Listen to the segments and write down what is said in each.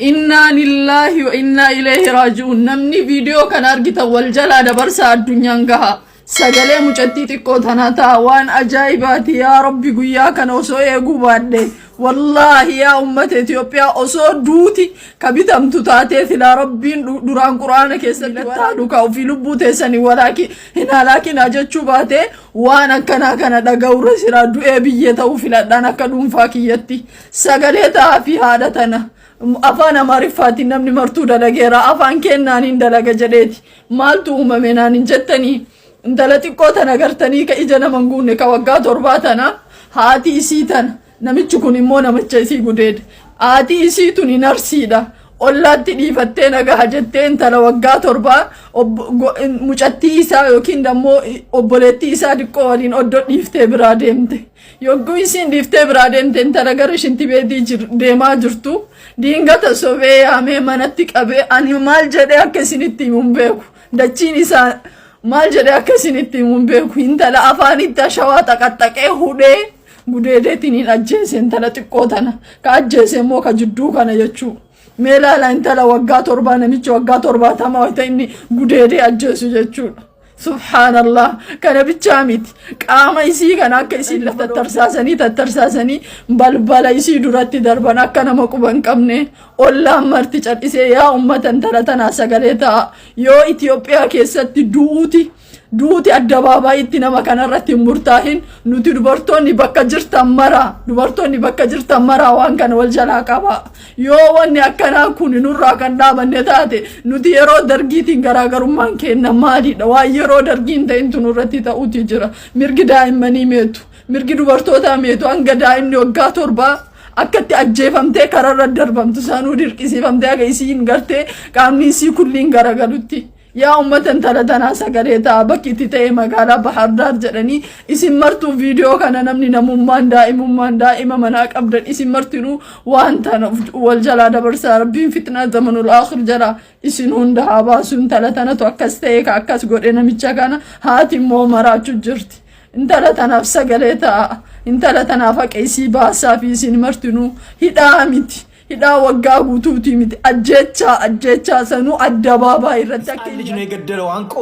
إنا لله وإنا إليه راجعون نمني فيديو كان أرجع والجلا دبرس الدنيا نجها سجله مجتتي كوتناتا وان أجايبات يا ربي قويا كان وسوي قباد والله يا أمة إثيوبيا أصو دوتي كبيتم تتاتي ثلا ربي دران قرآن كيسل تادوكا وفي لبو تسني ولكن هنا لكن أجت شباته وانا كنا دقور سرا دوئي بيتا وفي لدانا كدون فاكيتي سجلتا في هادتنا أفانا معرفاتي نمني مرتو دلقيرا أفان كنانين دلق جديتي مالتو أممنانين جتني انتلتي قوتنا قرتني كإجانا منقوني كوقا ترباتنا هاتي سيتنا namichukuni immoo namicha isii gudeed aati isii tuni narsiidha ollaatti dhiifattee nagaa jettee intala waggaa 7 mucattii isaa yookiin dammoo obboleettii isaa diqqoo waliin oddoo dhiiftee biraa deemte yogguu isiin dhiiftee biraa deemte intala gara shinti beetii deemaa jirtu diingata sobee yaamee manatti qabee ani maal jedhee akka isinitti himuun beeku dachiin isaa maal jedhee akka isinitti himuun beeku intala afaanitti ashawaa xaqaxaqee hudhee gudeedeetiniin ajjeeseen tala xiqqootana ka ajjeesee immoo ka jidduu kana jechuu meelaala intala waggaa 7 namichi waggaa 70 wayta inni gudeedee ajjeesu jechuudha subhaanallah kana bichaa miti qaama isii kana akka isiin lafa tattarsaasanii balbala isii duratti darban akka nama quban qabne ollaan marti cadhisee yaa ummatan tala tanaa sagalee ta'a yoo Itiyoophiyaa keessatti duuti addabaabayitti nama kanarratti murtaahin nuti dubartoonni bakka jirtan mara waan kana wal jalaa qaba yoo wanni akkanaa kun nurraa kan dhaabanne taate nuti yeroo dargiitiin garaagarummaan kenna maalidha waan yeroo dargiin ta'intu nurratti ta'uuti jira mirgi daa'immanii meetu mirgi dubartootaa meetu hanga daa'imni waggaa 7 akkatti ajjeefamtee kararra darbamtu saanuu dirqisiifamtee aga isiin gartee qaamni isii kulliin garagalutti yaa ummatan tala tanaa sagalee ta'a bakki itti ta'e magaalaa Bahar Dar jedhanii isin martuu viidiyoo kana namni namummaan daa'ima manaa qabdan isin martinuu waan tana wal jalaa dabarsaa rabbiin fitnaa zamanul aakhir jala isin hunda haa baasuun tala tanatu akkas ta'e ka akkas godhe namicha kana haati immoo maraachuu jirti intala tanaaf sagalee ta'a intala tanaaf haqa isii baasaa fi isin martinuu hidhaa miti hidhaa waggaa guutuutii miti ajjecha sanuu addabaabaይ ይረዳክ ልጅ ነው የገደለው አንቆ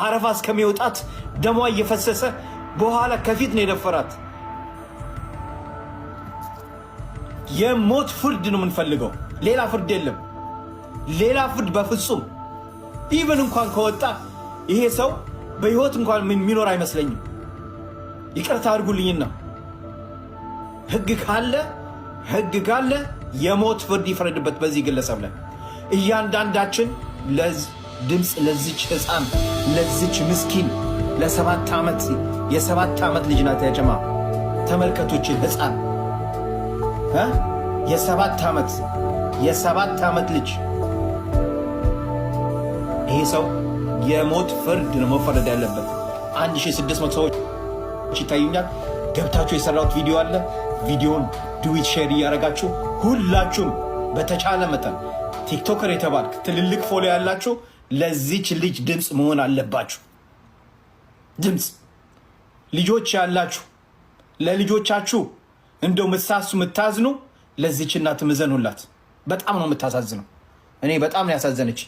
አረፋ እስከሚወጣት ደሟ እየፈሰሰ በኋላ ከፊት ነው የደፈራት የሞት ፍርድ ነው የምንፈልገው ሌላ ፍርድ የለም ሌላ ፍርድ በፍጹም ኢቭን እንኳን ከወጣ ይሄ ሰው በህይወት እንኳን የሚኖር አይመስለኝም ይቅርታ አድርጉልኝና ህግ ካለ የሞት ፍርድ ይፈረድበት በዚህ ግለሰብ ላይ እያንዳንዳችን ለድምጽ ለዚች ህፃን ለዚች ምስኪን ለ7 ዓመት የ7 ዓመት ልጅ ናት ያጀማ ተመልከቱች ህፃን የ7 ዓመት ልጅ ይሄ ሰው የሞት ፍርድ ነው መፈረድ ያለበት 1600 ሰዎች ይታዩኛል ገብታችሁ የሰራሁት ቪዲዮ አለ ቪዲዮን ዱዊት ሼር ያረጋችሁ ሁላችሁም በተቻለ መጠን ቲክቶከር የተባልክ ትልልቅ ፎሎ ያላችሁ ለዚች ልጅ ድምጽ መሆን አለባችሁ ድምጽ ልጆች ያላችሁ ለልጆቻችሁ እንደው መሳሱ መታዝኑ ለዚች እናት መዘኑላት በጣም ነው የምታሳዝነው እኔ በጣም ነው ያሳዘነች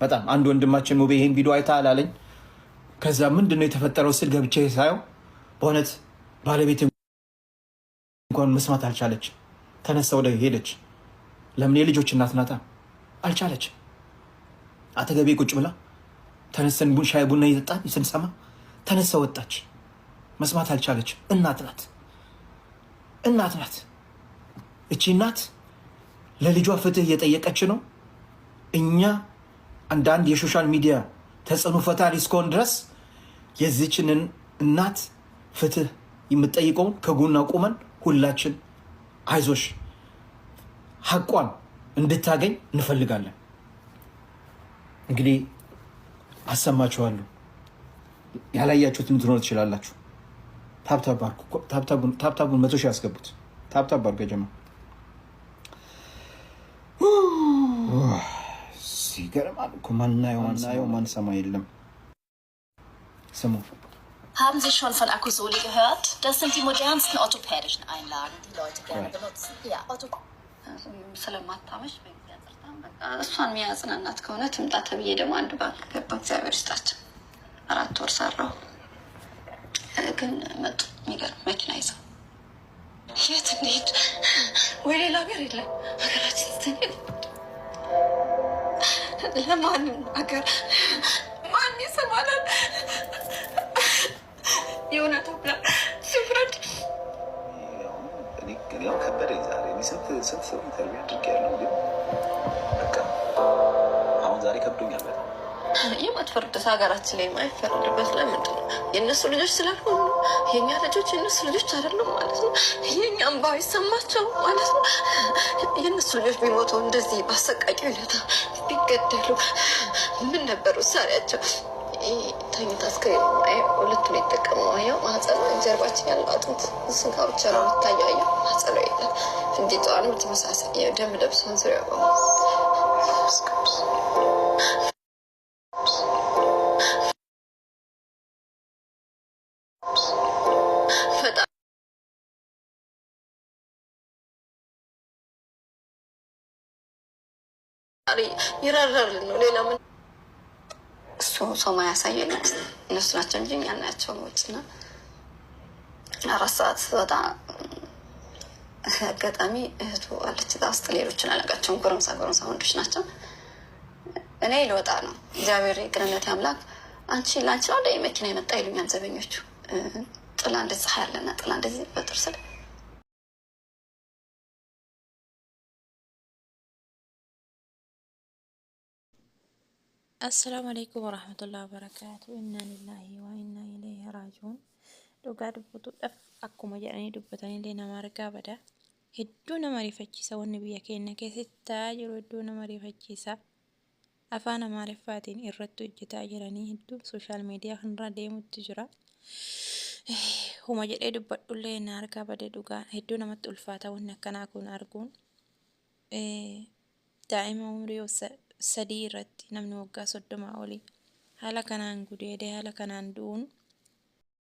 በጣም አንድ ወንድማችን ሙቤ ይሄን ቪዲዮ አይታ አላለኝ ከዛ ምንድነው የተፈጠረው ስል ገብቼ ሳየው በእውነት ባለቤት እንኳን መስማት አልቻለች ተነሳ ወደ ሄደች ለምን የልጆች እናት ናታ አልቻለች አተገቤ ቁጭ ብላ ተነሰን ሻይ ቡና እየጠጣን ስንሰማ ተነሳ ወጣች መስማት አልቻለች እናት ናት እቺ እናት ለልጇ ፍትህ እየጠየቀች ነው እኛ አንዳንድ የሶሻል ሚዲያ ተጽዕኖ ፈጣሪ እስከሆን ድረስ የዚችን እናት ፍትህ የምትጠይቀውን ከጎኗ ቆመን ሁላችን አይዞሽ ሐቋን እንድታገኝ እንፈልጋለን እንግዲህ አሰማችኋለሁ ያላያችሁትን ትኖር ትችላላችሁ ታብታቡን 100 ሺህ ያስገቡት ታብታብ አድርጉ ጀማ ሲገርማል እኮ ማናየው ማንሰማ የለም ስሙ Haben Sie schon von Akkusoli gehört? Das sind die modernsten orthopädischen Einlagen, die Leute gerne benutzen. Ja, ስለማታመሽ በጊዜ አጥርታ በቃ እሷን የሚያጽናናት ከሆነ ትምጣ ተብዬ ደግሞ አንድ ባንክ ገባ። እግዚአብሔር ይስጣቸው። 4 ወር ሰራው። ግን መጡ። የሚገርም መኪና ይዘው የት እንሂድ? ወይ ሌላ ሀገር የለም ሀገራችን ስትሄድ ለማንም ሀገር ማን ይሰማናል? የሆነ ተብላ ሲፍረድ ያው ከበደኝ ዛሬ ስንት ሰው ኢንተርቪው አድርጌያለሁ፣ ግን በቃ አሁን ዛሬ ከብዶኛል በጣም። የማትፈርድበት ሀገራችን ላይ የማይፈርድበት ለምንድን ነው? የእነሱ ልጆች ስላልሆኑ የእኛ ልጆች የእነሱ ልጆች አይደሉም ማለት ነው። የእኛም ባይሰማቸው ማለት ነው። የእነሱ ልጆች ቢሞተው እንደዚህ በአሰቃቂ ሁኔታ ቢገደሉ ምን ነበር ውሳኔያቸው? ተኝታ አስክሬን ሁለቱን የተጠቀመው ያው ማህፀኗ ጀርባችን ያለው አጥንት ስጋ ብቻ ነው የሚታየው። ያው ማህፀኗ የለም። ፍንዲቷን በተመሳሳይ ደም ለብሷን ዙሪያ ይራራልን ነው። ሌላ ምን እሱ ሰው ማያሳየኝ እነሱ ናቸው እንጂ እኛ እናያቸውም። ውጭና 4 ሰዓት ወጣ አጋጣሚ እህቱ አለች እዛ ውስጥ። ሌሎችን አላውቃቸውም። ጎረምሳ ወንዶች ናቸው። እኔ ልወጣ ነው። እግዚአብሔር የቅንነት አምላክ አንቺ ላንቺ ነው እንደ መኪና የመጣ ይሉኛል ዘበኞቹ። ጥላ እንደዚህ ፀሐይ ያለና ጥላ እንደዚህ በጥር ስለ السلام عليكم ورحمة الله وبركاته. إنا لله وإنا إليه راجعون. dhugaa dubbachuudhaaf akkuma jedhanii dubbatanii illee nama argaa bada. Hedduu nama rifachiisa wanni biyya keenya keessatti ta'aa jiru. Hedduu nama rifachiisa. Afaan Amaariffaatiin irratti hojjetaa jiranii hedduu sooshaal miidiyaa kanarra deemutti jira. Huma jedhee dubbadhullee na argaa bade. Dhugaa hedduu namatti ulfaata wanni akkanaa kun arguun. Daa'ima umrii 3 irratti namni waggaa 30 olii haala kanaan gudeedee haala kanaan du'uun